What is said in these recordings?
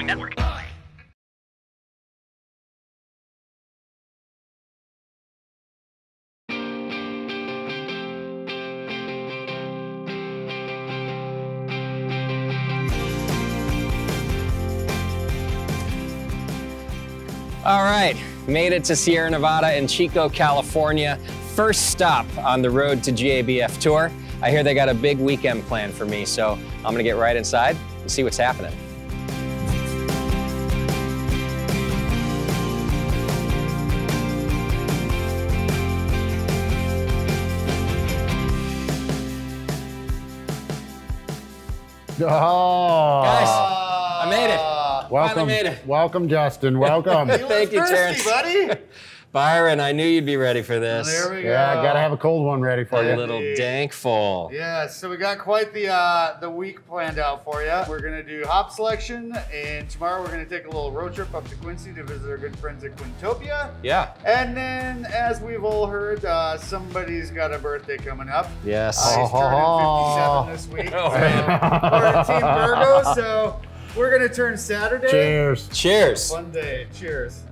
Network. All right, made it to Sierra Nevada and Chico, California. First stop on the road to GABF Tour. I hear they got a big weekend planned for me, so I'm gonna get right inside and see what's happening. Oh. Guys, I made it. Welcome, made it. welcome, Justin. Welcome. Thank you, Terrence. buddy. Byron, I knew you'd be ready for this. There we go. Yeah, gotta have a cold one ready for A you. little dankful. Yeah, so we got quite the week planned out for you. We're gonna do hop selection, and tomorrow we're gonna take a little road trip up to Quincy to visit our good friends at Quintopia. Yeah. And then, as we've all heard, somebody's got a birthday coming up. Yes. He's turning 57 this week. Oh, So man. we're Team Virgo, so we're gonna turn Saturday. Cheers. Cheers. One day. Cheers.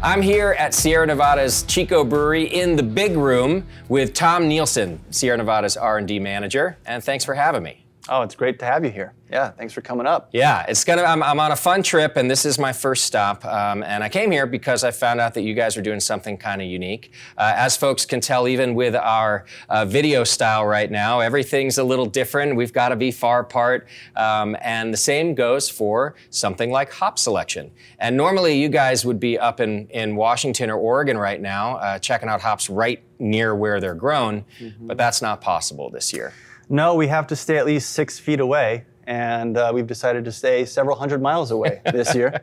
I'm here at Sierra Nevada's Chico Brewery in the big room with Tom Nielsen, Sierra Nevada's R&D manager, and thanks for having me. Oh, it's great to have you here. Yeah, thanks for coming up. Yeah, I'm on a fun trip, and this is my first stop. And I came here because I found out that you guys are doing something kind of unique. As folks can tell, even with our video style right now, everything's a little different. We've got to be far apart. And the same goes for something like hop selection. And normally you guys would be up in Washington or Oregon right now, checking out hops right near where they're grown, but that's not possible this year. No, we have to stay at least 6 feet away, and we've decided to stay several hundred miles away this year.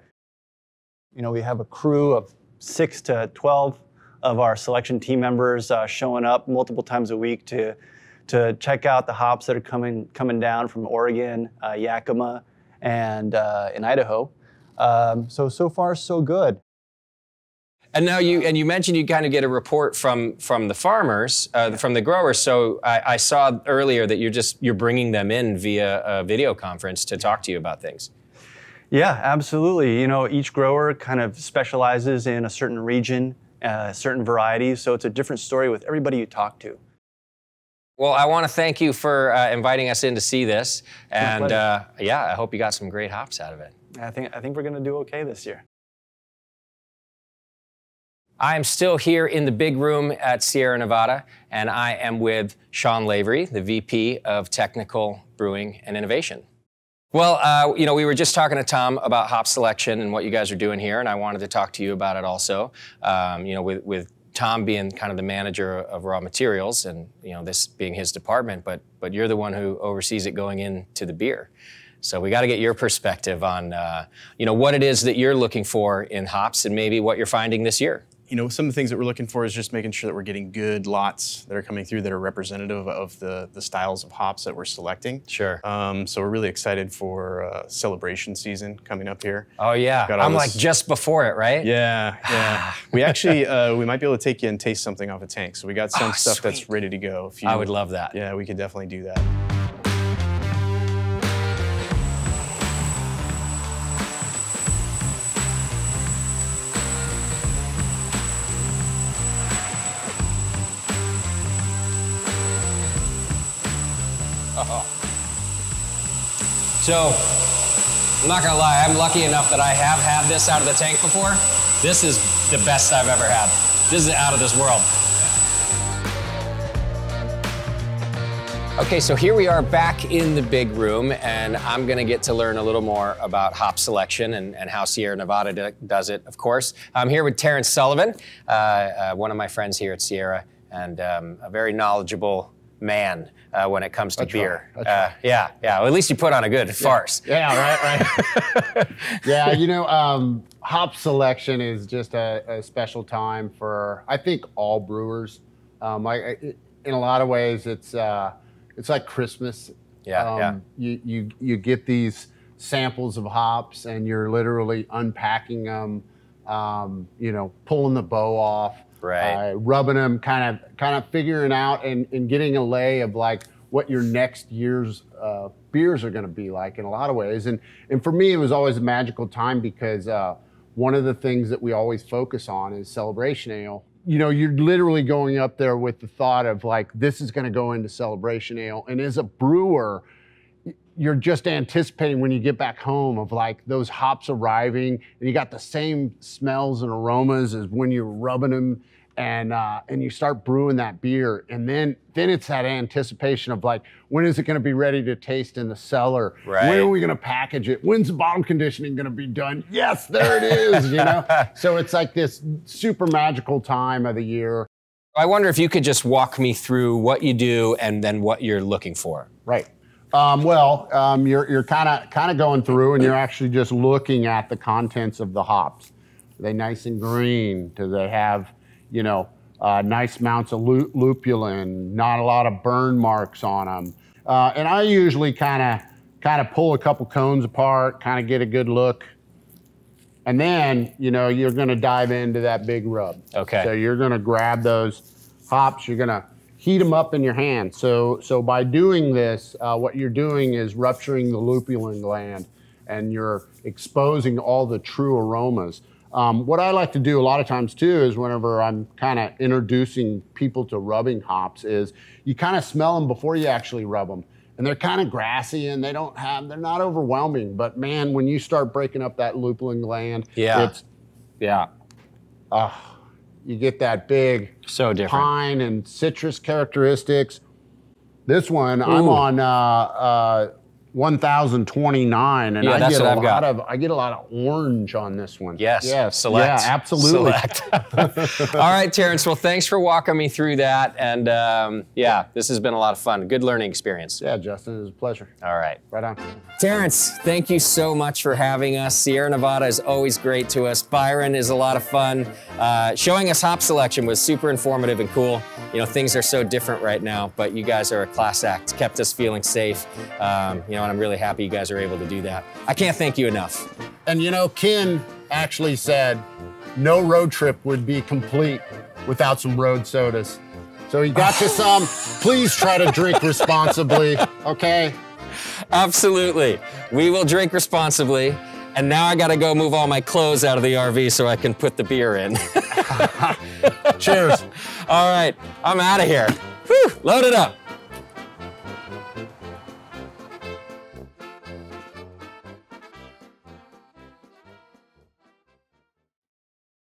You know, we have a crew of 6 to 12 of our selection team members showing up multiple times a week to check out the hops that are coming down from Oregon, Yakima, and in Idaho. So far, so good. And now you mentioned you kind of get a report from the farmers, from the growers. So I saw earlier that you're bringing them in via a video conference to talk to you about things. Yeah, absolutely. You know, each grower kind of specializes in a certain region, certain varieties. So it's a different story with everybody you talk to. Well, I want to thank you for inviting us in to see this. And yeah, I hope you got some great hops out of it. I think we're going to do okay this year. I am still here in the big room at Sierra Nevada, and I am with Sean Lavery, the VP of Technical Brewing and Innovation. Well, you know, we were just talking to Tom about hop selection and what you guys are doing here, and I wanted to talk to you about it also. You know, with Tom being kind of the manager of raw materials, and you know, this being his department, but you're the one who oversees it going into the beer. So we got to get your perspective on, you know, what it is that you're looking for in hops, and maybe what you're finding this year. You know, some of the things that we're looking for is just making sure that we're getting good lots that are coming through that are representative of the styles of hops that we're selecting. Sure. So we're really excited for celebration season coming up here. Oh yeah, I'm like just before it, right? Yeah, yeah. We actually, we might be able to take you and taste something off a tank. So we got some stuff sweet. that's ready to go. If you, I would love that. Yeah, we could definitely do that. So, I'm not gonna lie, I'm lucky enough that I have had this out of the tank before. This is the best I've ever had. This is out of this world. Okay, so here we are back in the big room, and I'm gonna get to learn a little more about hop selection and how Sierra Nevada does it, of course. I'm here with Terrence Sullivan, one of my friends here at Sierra, and a very knowledgeable man when it comes to beer. Yeah, well, at least you put on a good farce. Yeah, right. Yeah, you know, hop selection is just a special time for, I think, all brewers. In a lot of ways, it's like Christmas. You get these samples of hops, and you're literally unpacking them, you know, pulling the bow off. Right. Rubbing them, kind of figuring out and getting a lay of like what your next year's beers are going to be like in a lot of ways. And for me, it was always a magical time because one of the things that we always focus on is celebration ale. You know, you're literally going up there with the thought of like, this is going to go into celebration ale. And as a brewer, you're just anticipating when you get back home of like those hops arriving, and you got the same smells and aromas as when you're rubbing them, and you start brewing that beer, and then it's that anticipation of like, when is it going to be ready to taste in the cellar? Right. When are we going to package it? When's the bottom conditioning going to be done? Yes, there it is. You know, so it's like this super magical time of the year. I wonder if you could just walk me through what you do and then what you're looking for. Right. You're kind of going through, and you're actually just looking at the contents of the hops. Are they nice and green? Do they have, you know, nice amounts of lupulin? Not a lot of burn marks on them. And I usually kind of pull a couple cones apart, kind of get a good look, and then, you know, you're going to dive into that big rub. Okay. So you're going to grab those hops. You're going to heat them up in your hand. So by doing this, what you're doing is rupturing the lupulin gland, and you're exposing all the true aromas. What I like to do a lot of times too is whenever I'm kind of introducing people to rubbing hops is you kind of smell them before you actually rub them. And they're kind of grassy, and they're not overwhelming. But man, when you start breaking up that lupulin gland, you get that big So different. pine and citrus characteristics. This one, I'm on 1029, and Yeah, that's what I've got. I get a lot of orange on this one. Yes. Yes. Select. Yeah, absolutely. Select. All right, Terrence. Well, thanks for walking me through that. And yeah, this has been a lot of fun. Good learning experience. Yeah, Justin, it was a pleasure. All right. Right on. Terrence, thank you so much for having us. Sierra Nevada is always great to us. Byron is a lot of fun. Showing us hop selection was super informative and cool. You know, things are so different right now, but you guys are a class act. Kept us feeling safe. You know, and I'm really happy you guys are able to do that. I can't thank you enough. And you know, Ken actually said no road trip would be complete without some road sodas. So he got you some. Please try to drink responsibly, okay? Absolutely. We will drink responsibly. And now I gotta go move all my clothes out of the RV so I can put the beer in. Cheers. All right, I'm out of here. Whew, load it up.